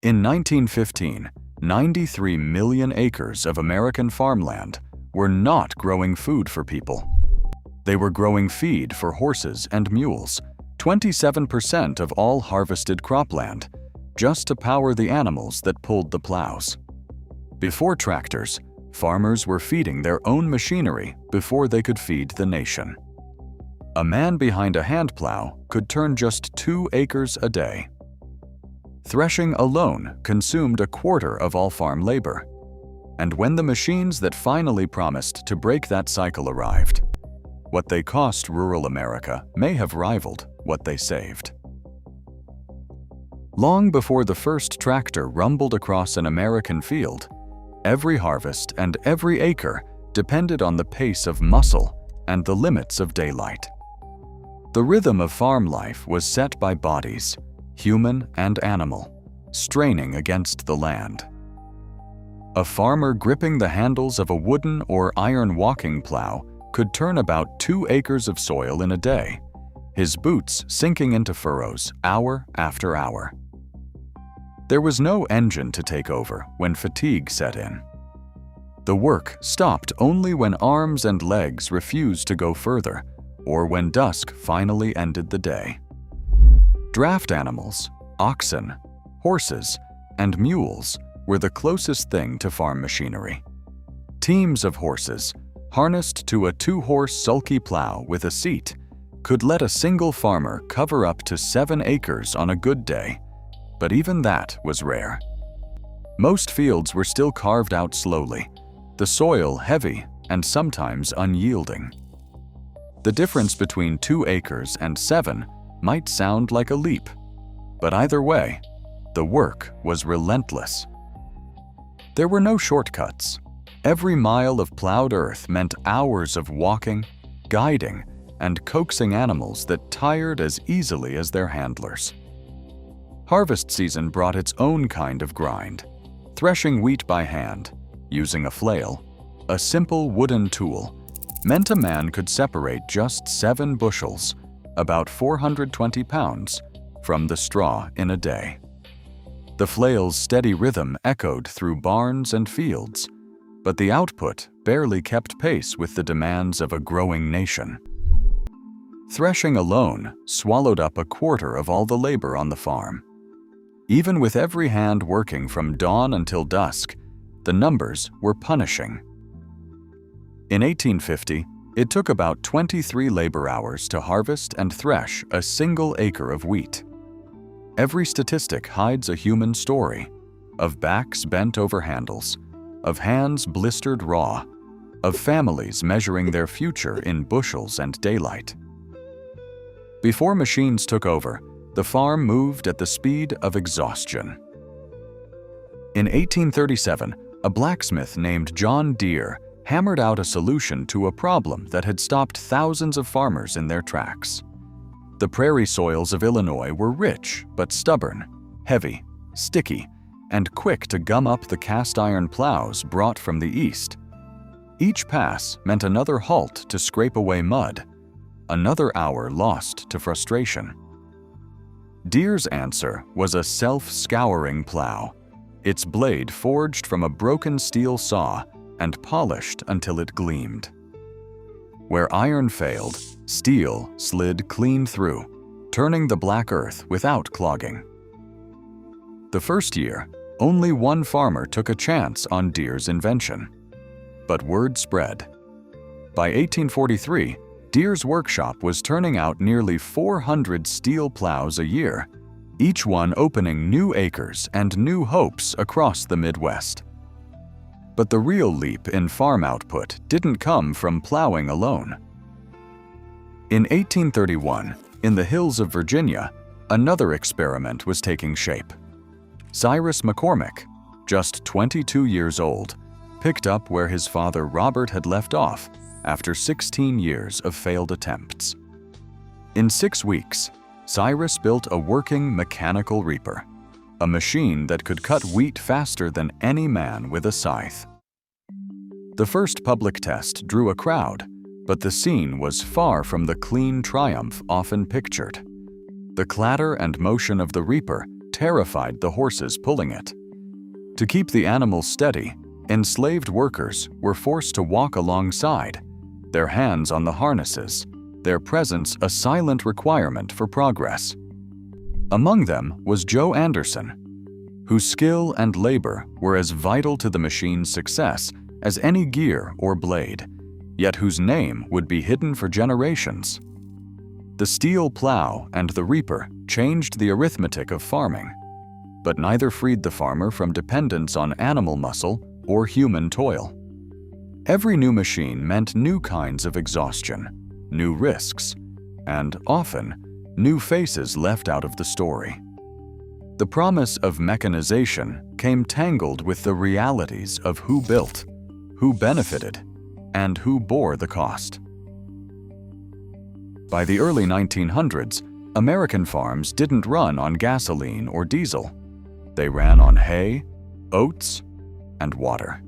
In 1915, 93 million acres of American farmland were not growing food for people. They were growing feed for horses and mules, 27% of all harvested cropland, just to power the animals that pulled the plows. Before tractors, farmers were feeding their own machinery before they could feed the nation. A man behind a hand plow could turn just 2 acres a day. Threshing alone consumed a quarter of all farm labor. And when the machines that finally promised to break that cycle arrived, what they cost rural America may have rivaled what they saved. Long before the first tractor rumbled across an American field, every harvest and every acre depended on the pace of muscle and the limits of daylight. The rhythm of farm life was set by bodies, human and animal, straining against the land. A farmer gripping the handles of a wooden or iron walking plow could turn about 2 acres of soil in a day, his boots sinking into furrows hour after hour. There was no engine to take over when fatigue set in. The work stopped only when arms and legs refused to go further, or when dusk finally ended the day. Draft animals, oxen, horses, and mules were the closest thing to farm machinery. Teams of horses, harnessed to a 2-horse sulky plow with a seat, could let a single farmer cover up to 7 acres on a good day, but even that was rare. Most fields were still carved out slowly, the soil heavy and sometimes unyielding. The difference between 2 acres and 7 might sound like a leap, but either way, the work was relentless. There were no shortcuts. Every mile of plowed earth meant hours of walking, guiding, and coaxing animals that tired as easily as their handlers. Harvest season brought its own kind of grind. Threshing wheat by hand, using a flail, a simple wooden tool, meant a man could separate just 7 bushels, about 420 pounds, from the straw in a day. The flail's steady rhythm echoed through barns and fields, but the output barely kept pace with the demands of a growing nation. Threshing alone swallowed up a quarter of all the labor on the farm. Even with every hand working from dawn until dusk, the numbers were punishing. In 1850, it took about 23 labor hours to harvest and thresh a single acre of wheat. Every statistic hides a human story, of backs bent over handles, of hands blistered raw, of families measuring their future in bushels and daylight. Before machines took over, the farm moved at the speed of exhaustion. In 1837, a blacksmith named John Deere hammered out a solution to a problem that had stopped thousands of farmers in their tracks. The prairie soils of Illinois were rich but stubborn, heavy, sticky, and quick to gum up the cast-iron plows brought from the east. Each pass meant another halt to scrape away mud, another hour lost to frustration. Deere's answer was a self-scouring plow, its blade forged from a broken steel saw and polished until it gleamed. Where iron failed, steel slid clean through, turning the black earth without clogging. The first year, only one farmer took a chance on Deere's invention. But word spread. By 1843, Deere's workshop was turning out nearly 400 steel plows a year, each one opening new acres and new hopes across the Midwest. But the real leap in farm output didn't come from plowing alone. In 1831, in the hills of Virginia, another experiment was taking shape. Cyrus McCormick, just 22 years old, picked up where his father Robert had left off after 16 years of failed attempts. In 6 weeks, Cyrus built a working mechanical reaper, a machine that could cut wheat faster than any man with a scythe. The first public test drew a crowd, but the scene was far from the clean triumph often pictured. The clatter and motion of the reaper terrified the horses pulling it. To keep the animals steady, enslaved workers were forced to walk alongside, their hands on the harnesses, their presence a silent requirement for progress. Among them was Joe Anderson, whose skill and labor were as vital to the machine's success as any gear or blade, yet whose name would be hidden for generations. The steel plow and the reaper changed the arithmetic of farming, but neither freed the farmer from dependence on animal muscle or human toil. Every new machine meant new kinds of exhaustion, new risks, and often, new faces left out of the story. The promise of mechanization came tangled with the realities of who built, who benefited, and who bore the cost. By the early 1900s, American farms didn't run on gasoline or diesel. They ran on hay, oats, and water.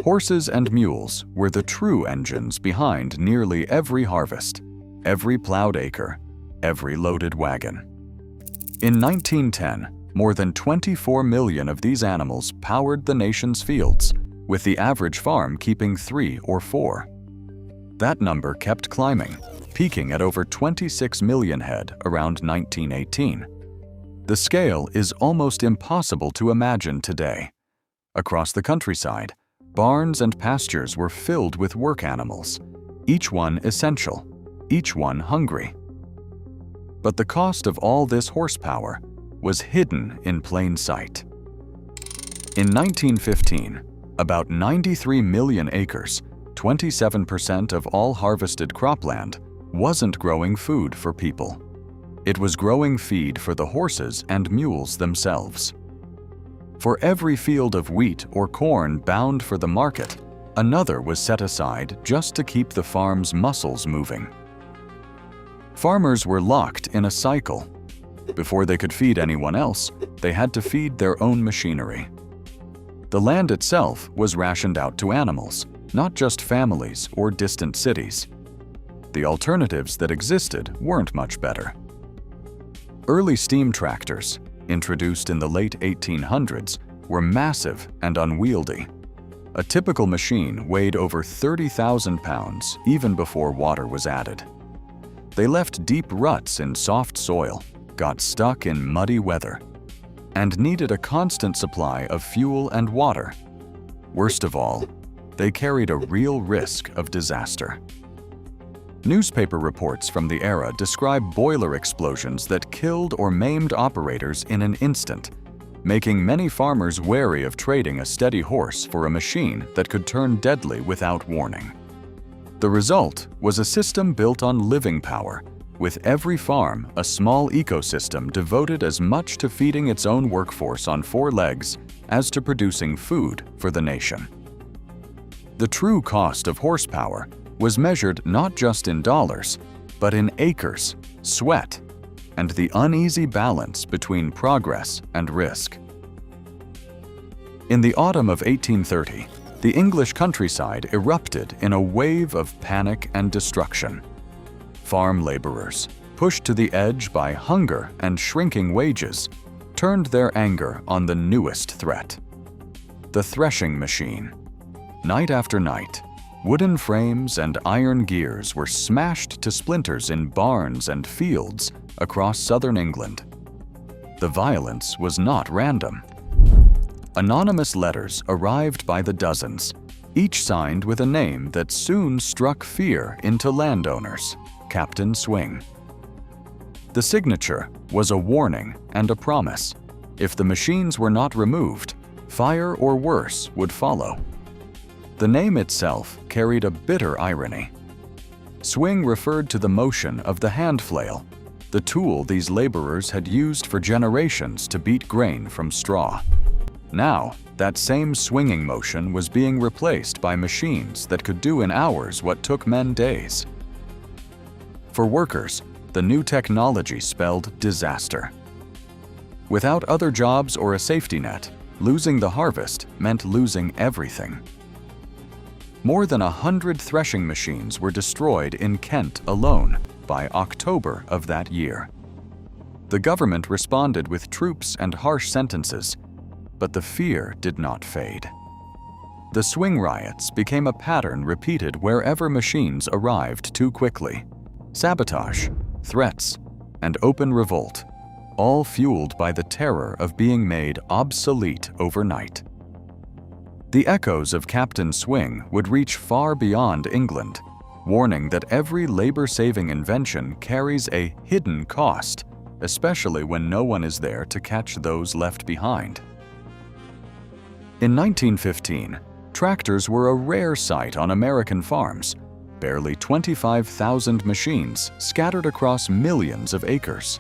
Horses and mules were the true engines behind nearly every harvest, every plowed acre, every loaded wagon. In 1910, more than 24 million of these animals powered the nation's fields, with the average farm keeping 3 or 4. That number kept climbing, peaking at over 26 million head around 1918. The scale is almost impossible to imagine today. Across the countryside, barns and pastures were filled with work animals, each one essential, each one hungry. But the cost of all this horsepower was hidden in plain sight. In 1915, about 93 million acres, 27% of all harvested cropland, wasn't growing food for people. It was growing feed for the horses and mules themselves. For every field of wheat or corn bound for the market, another was set aside just to keep the farm's muscles moving. Farmers were locked in a cycle. Before they could feed anyone else, they had to feed their own machinery. The land itself was rationed out to animals, not just families or distant cities. The alternatives that existed weren't much better. Early steam tractors, introduced in the late 1800s, were massive and unwieldy. A typical machine weighed over 30,000 pounds even before water was added. They left deep ruts in soft soil, got stuck in muddy weather, and needed a constant supply of fuel and water. Worst of all, they carried a real risk of disaster. Newspaper reports from the era describe boiler explosions that killed or maimed operators in an instant, making many farmers wary of trading a steady horse for a machine that could turn deadly without warning. The result was a system built on living power, with every farm a small ecosystem devoted as much to feeding its own workforce on 4 legs as to producing food for the nation. The true cost of horsepower was measured not just in dollars, but in acres, sweat, and the uneasy balance between progress and risk. In the autumn of 1830, the English countryside erupted in a wave of panic and destruction. Farm laborers, pushed to the edge by hunger and shrinking wages, turned their anger on the newest threat: the threshing machine. Night after night, wooden frames and iron gears were smashed to splinters in barns and fields across southern England. The violence was not random. Anonymous letters arrived by the dozens, each signed with a name that soon struck fear into landowners: Captain Swing. The signature was a warning and a promise. If the machines were not removed, fire or worse would follow. The name itself carried a bitter irony. Swing referred to the motion of the hand flail, the tool these laborers had used for generations to beat grain from straw. Now, that same swinging motion was being replaced by machines that could do in hours what took men days. For workers, the new technology spelled disaster. Without other jobs or a safety net, losing the harvest meant losing everything. More than 100 threshing machines were destroyed in Kent alone by October of that year. The government responded with troops and harsh sentences, but the fear did not fade. The swing riots became a pattern repeated wherever machines arrived too quickly. Sabotage, threats, and open revolt, all fueled by the terror of being made obsolete overnight. The echoes of Captain Swing would reach far beyond England, warning that every labor-saving invention carries a hidden cost, especially when no one is there to catch those left behind. In 1915, tractors were a rare sight on American farms, barely 25,000 machines scattered across millions of acres.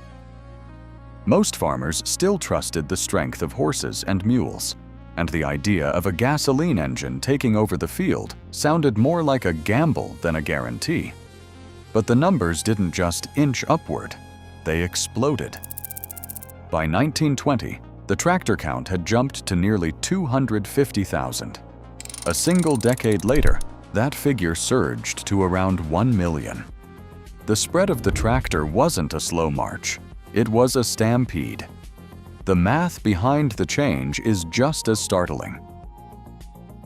Most farmers still trusted the strength of horses and mules, and the idea of a gasoline engine taking over the field sounded more like a gamble than a guarantee. But the numbers didn't just inch upward, they exploded. By 1920, the tractor count had jumped to nearly 250,000. A single decade later, that figure surged to around 1 million. The spread of the tractor wasn't a slow march, it was a stampede. The math behind the change is just as startling.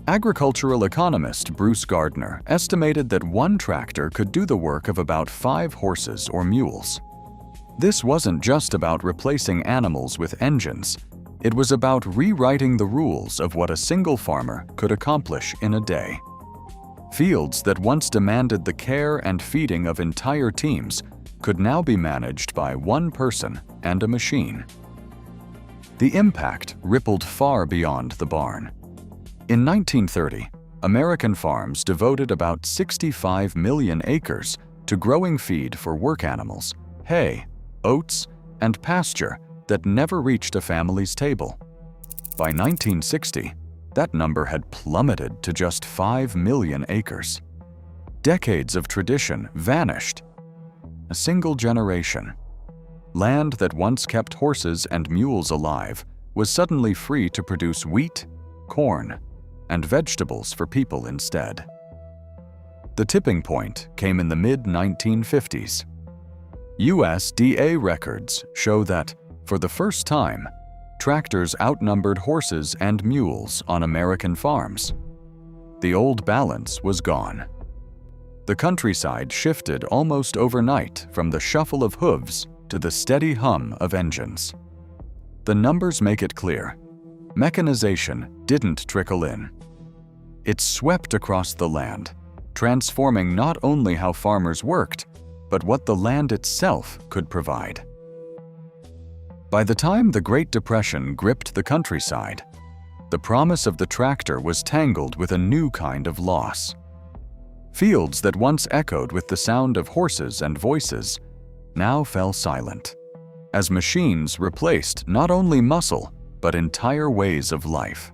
Agricultural economist Bruce Gardner estimated that one tractor could do the work of about 5 horses or mules. This wasn't just about replacing animals with engines. It was about rewriting the rules of what a single farmer could accomplish in a day. Fields that once demanded the care and feeding of entire teams could now be managed by one person and a machine. The impact rippled far beyond the barn. In 1930, American farms devoted about 65 million acres to growing feed for work animals, hay, oats, and pasture that never reached a family's table. By 1960, that number had plummeted to just 5 million acres. Decades of tradition vanished. A single generation. Land that once kept horses and mules alive was suddenly free to produce wheat, corn, and vegetables for people instead. The tipping point came in the mid-1950s. USDA records show that, for the first time, tractors outnumbered horses and mules on American farms. The old balance was gone. The countryside shifted almost overnight from the shuffle of hooves to the steady hum of engines. The numbers make it clear. Mechanization didn't trickle in. It swept across the land, transforming not only how farmers worked, but what the land itself could provide. By the time the Great Depression gripped the countryside, the promise of the tractor was tangled with a new kind of loss. Fields that once echoed with the sound of horses and voices now fell silent, as machines replaced not only muscle, but entire ways of life.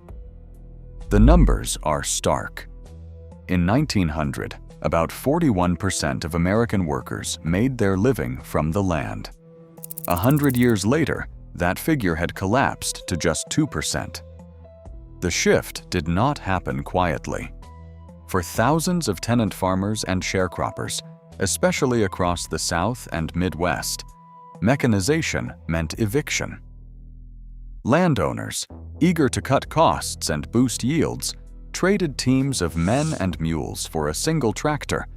The numbers are stark. In 1900, about 41% of American workers made their living from the land. 100 years later, that figure had collapsed to just 2%. The shift did not happen quietly. For thousands of tenant farmers and sharecroppers, especially across the South and Midwest, mechanization meant eviction. Landowners, eager to cut costs and boost yields, traded teams of men and mules for a single tractor,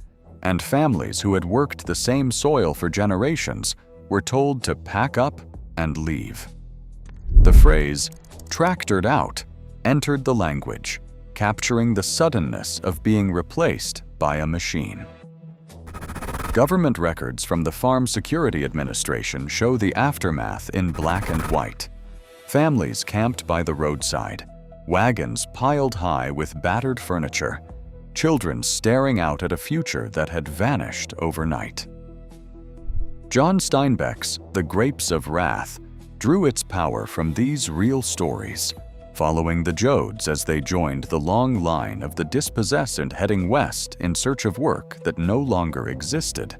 and families who had worked the same soil for generations were told to pack up and leave. The phrase, "tractored out," entered the language, capturing the suddenness of being replaced by a machine. Government records from the Farm Security Administration show the aftermath in black and white. Families camped by the roadside, wagons piled high with battered furniture, children staring out at a future that had vanished overnight. John Steinbeck's The Grapes of Wrath drew its power from these real stories, following the Joads as they joined the long line of the dispossessed and heading west in search of work that no longer existed.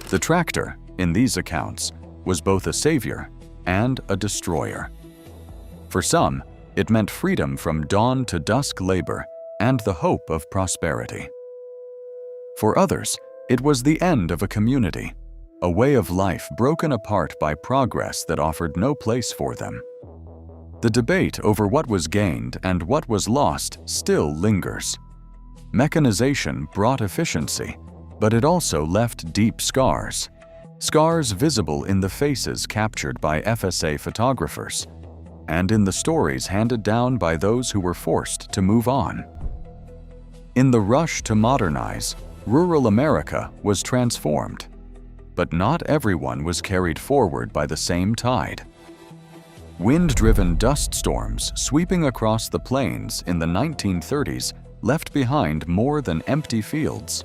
The tractor, in these accounts, was both a savior and a destroyer. For some, it meant freedom from dawn to dusk labor and the hope of prosperity. For others, it was the end of a community, a way of life broken apart by progress that offered no place for them. The debate over what was gained and what was lost still lingers. Mechanization brought efficiency, but it also left deep scars. Scars visible in the faces captured by FSA photographers, and in the stories handed down by those who were forced to move on. In the rush to modernize, rural America was transformed. But not everyone was carried forward by the same tide. Wind-driven dust storms sweeping across the plains in the 1930s left behind more than empty fields.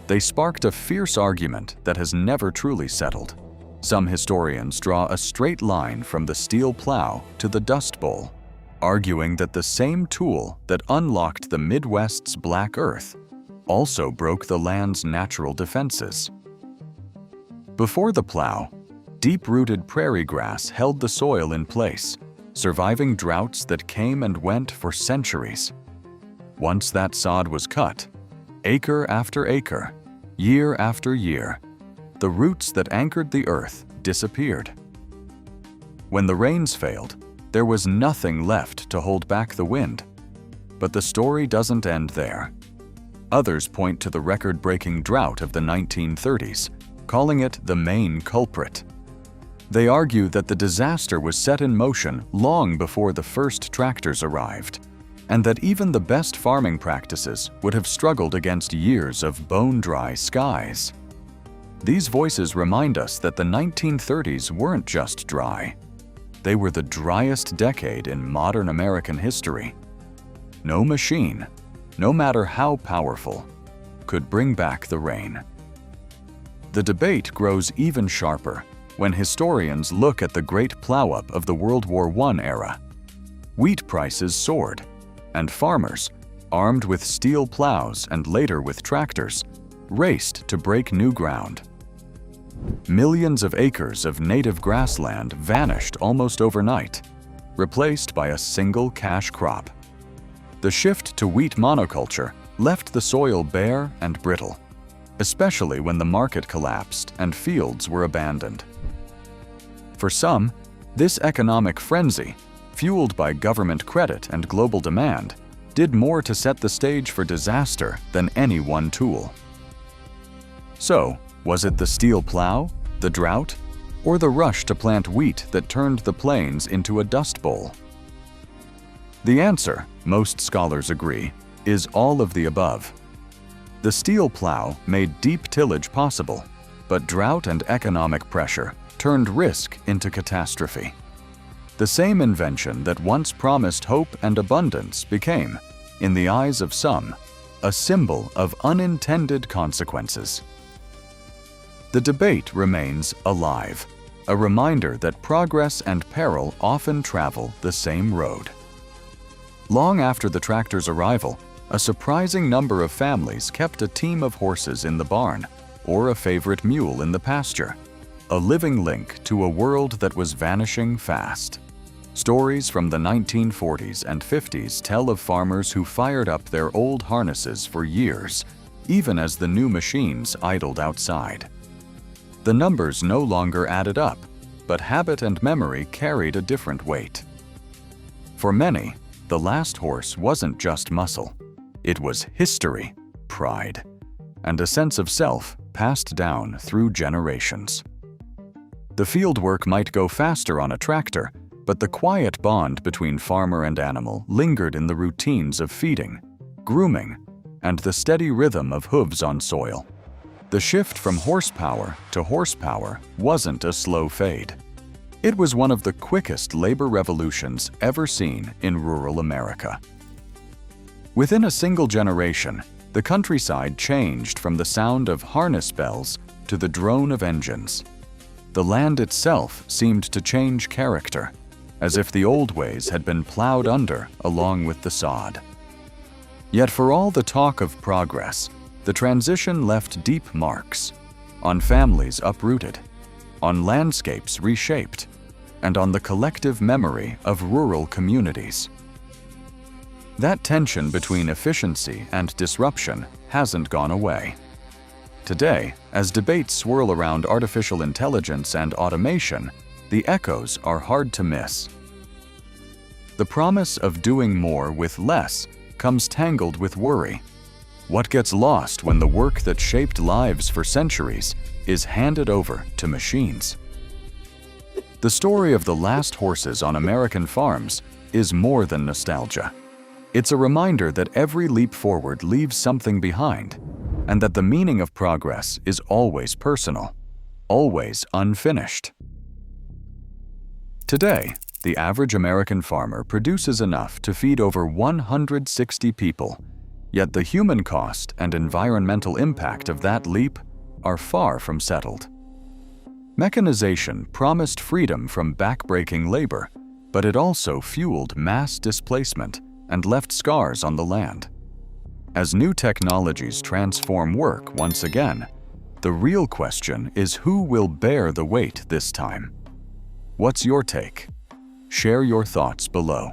They sparked a fierce argument that has never truly settled. Some historians draw a straight line from the steel plow to the Dust Bowl, arguing that the same tool that unlocked the Midwest's black earth also broke the land's natural defenses. Before the plow, deep-rooted prairie grass held the soil in place, surviving droughts that came and went for centuries. Once that sod was cut, acre after acre, year after year, the roots that anchored the earth disappeared. When the rains failed, there was nothing left to hold back the wind. But the story doesn't end there. Others point to the record-breaking drought of the 1930s, calling it the main culprit. They argue that the disaster was set in motion long before the first tractors arrived, and that even the best farming practices would have struggled against years of bone-dry skies. These voices remind us that the 1930s weren't just dry. They were the driest decade in modern American history. No machine, no matter how powerful, could bring back the rain. The debate grows even sharper when historians look at the great plow-up of the World War I era. Wheat prices soared, and farmers, armed with steel plows and later with tractors, raced to break new ground. Millions of acres of native grassland vanished almost overnight, replaced by a single cash crop. The shift to wheat monoculture left the soil bare and brittle, especially when the market collapsed and fields were abandoned. For some, this economic frenzy, fueled by government credit and global demand, did more to set the stage for disaster than any one tool. So, was it the steel plow, the drought, or the rush to plant wheat that turned the plains into a dust bowl? The answer, most scholars agree, is all of the above. The steel plow made deep tillage possible, but drought and economic pressure turned risk into catastrophe. The same invention that once promised hope and abundance became, in the eyes of some, a symbol of unintended consequences. The debate remains alive, a reminder that progress and peril often travel the same road. Long after the tractor's arrival, a surprising number of families kept a team of horses in the barn or a favorite mule in the pasture, a living link to a world that was vanishing fast. Stories from the 1940s and 50s tell of farmers who fired up their old harnesses for years, even as the new machines idled outside. The numbers no longer added up, but habit and memory carried a different weight. For many, the last horse wasn't just muscle. It was history, pride, and a sense of self passed down through generations. The fieldwork might go faster on a tractor, but the quiet bond between farmer and animal lingered in the routines of feeding, grooming, and the steady rhythm of hooves on soil. The shift from horsepower to horsepower wasn't a slow fade. It was one of the quickest labor revolutions ever seen in rural America. Within a single generation, the countryside changed from the sound of harness bells to the drone of engines. The land itself seemed to change character, as if the old ways had been plowed under along with the sod. Yet for all the talk of progress, the transition left deep marks on families uprooted, on landscapes reshaped, and on the collective memory of rural communities. That tension between efficiency and disruption hasn't gone away. Today, as debates swirl around artificial intelligence and automation, the echoes are hard to miss. The promise of doing more with less comes tangled with worry. What gets lost when the work that shaped lives for centuries is handed over to machines? The story of the last horses on American farms is more than nostalgia. It's a reminder that every leap forward leaves something behind, and that the meaning of progress is always personal, always unfinished. Today, the average American farmer produces enough to feed over 160 people, yet the human cost and environmental impact of that leap are far from settled. Mechanization promised freedom from backbreaking labor, but it also fueled mass displacement and left scars on the land. As new technologies transform work once again, the real question is who will bear the weight this time? What's your take? Share your thoughts below.